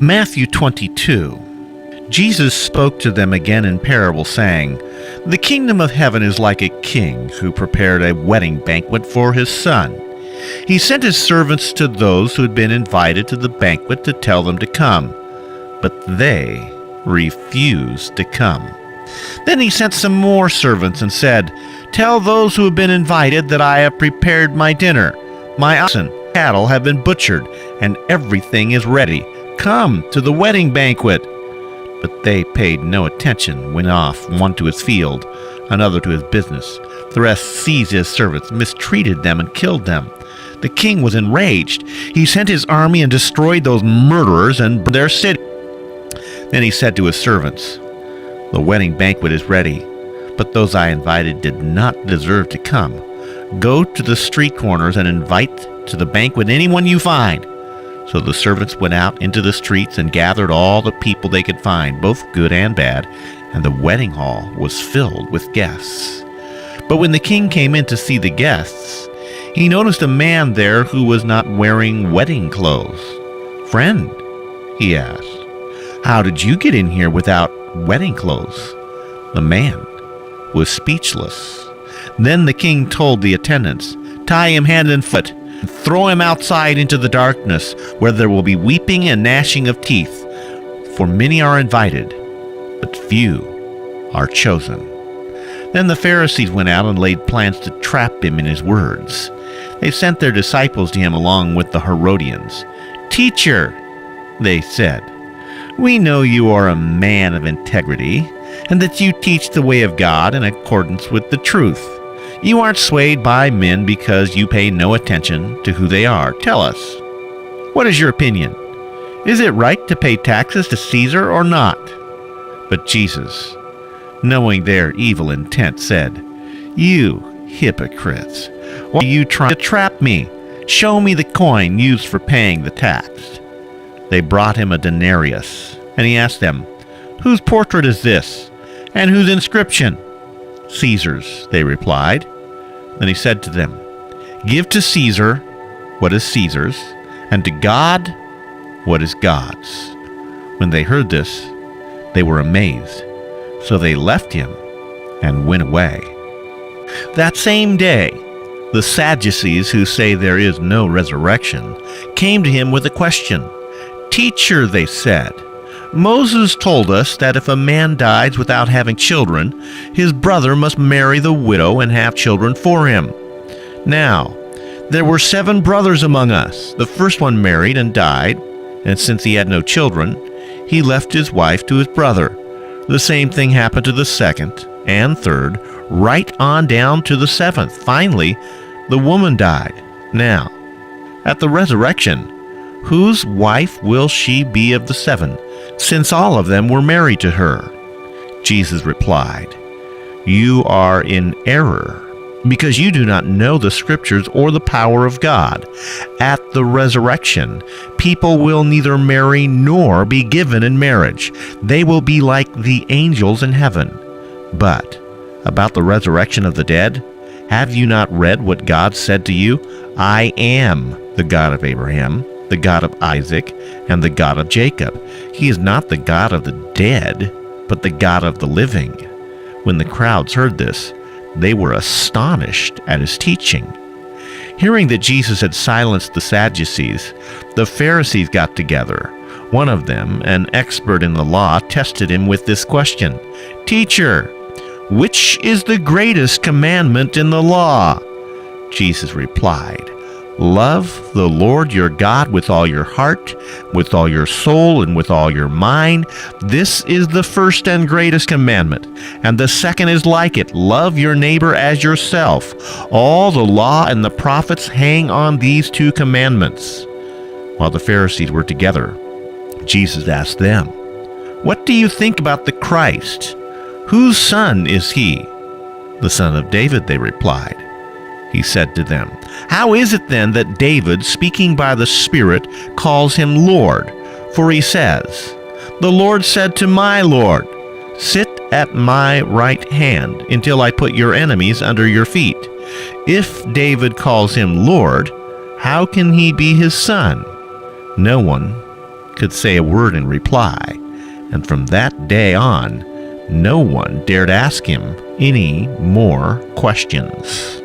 Matthew 22. Jesus spoke to them again in parable, saying, "The kingdom of heaven is like a king who prepared a wedding banquet for his son. He sent his servants to those who had been invited to the banquet to tell them to come, but they refused to come. Then he sent some more servants and said, 'Tell those who have been invited that I have prepared my dinner. My oxen, cattle have been butchered, and everything is ready. Come to the wedding banquet.' But they paid no attention, went off, one to his field, another to his business. The rest seized his servants, mistreated them, and killed them. The king was enraged. He sent his army and destroyed those murderers and burned their city. Then he said to his servants, 'The wedding banquet is ready, but those I invited did not deserve to come. Go to the street corners and invite to the banquet anyone you find.' So the servants went out into the streets and gathered all the people they could find, both good and bad, and the wedding hall was filled with guests. But when the king came in to see the guests, he noticed a man there who was not wearing wedding clothes. 'Friend,' he asked, 'how did you get in here without wedding clothes?' The man was speechless. Then the king told the attendants, 'Tie him hand and foot, and throw him outside into the darkness, where there will be weeping and gnashing of teeth. For many are invited, but few are chosen.' Then the Pharisees went out and laid plans to trap him in his words. They sent their disciples to him along with the Herodians. 'Teacher,' they said, 'we know you are a man of integrity, and that you teach the way of God in accordance with the truth. You aren't swayed by men because you pay no attention to who they are. Tell us, what is your opinion? Is it right to pay taxes to Caesar or not?' But Jesus, knowing their evil intent, said, 'You hypocrites, why are you trying to trap me? Show me the coin used for paying the tax.' They brought him a denarius, and he asked them, 'Whose portrait is this, and whose inscription?' 'Caesar's,' they replied. Then he said to them, 'Give to Caesar what is Caesar's, and to God what is God's.' When they heard this, they were amazed. So they left him and went away. That same day, the Sadducees, who say there is no resurrection, came to him with a question. 'Teacher,' they said, 'Moses told us that if a man dies without having children, his brother must marry the widow and have children for him. Now, there were 7 brothers among us. The first one married and died, and since he had no children, he left his wife to his brother. The same thing happened to the second and third, right on down to the 7th. Finally, the woman died. Now, at the resurrection, whose wife will she be of the 7, since all of them were married to her?' Jesus replied, 'You are in error, because you do not know the Scriptures or the power of God. At the resurrection, people will neither marry nor be given in marriage. They will be like the angels in heaven. But about the resurrection of the dead, have you not read what God said to you? I am the God of Abraham, the God of Isaac, and the God of Jacob. He is not the God of the dead, but the God of the living.' When the crowds heard this, they were astonished at his teaching. Hearing that Jesus had silenced the Sadducees, the Pharisees got together. One of them, an expert in the law, tested him with this question, 'Teacher, which is the greatest commandment in the law?' Jesus replied, 'Love the Lord your God with all your heart, with all your soul, and with all your mind. This is the first and greatest commandment. And the second is like it. Love your neighbor as yourself. All the law and the prophets hang on these 2 commandments.' While the Pharisees were together, Jesus asked them, 'What do you think about the Christ? Whose son is he?' 'The son of David,' they replied. He said to them, 'How is it then that David, speaking by the Spirit, calls him Lord? For he says, The Lord said to my Lord, Sit at my right hand until I put your enemies under your feet. If David calls him Lord, how can he be his son? No one could say a word in reply, and from that day on, no one dared ask him any more questions.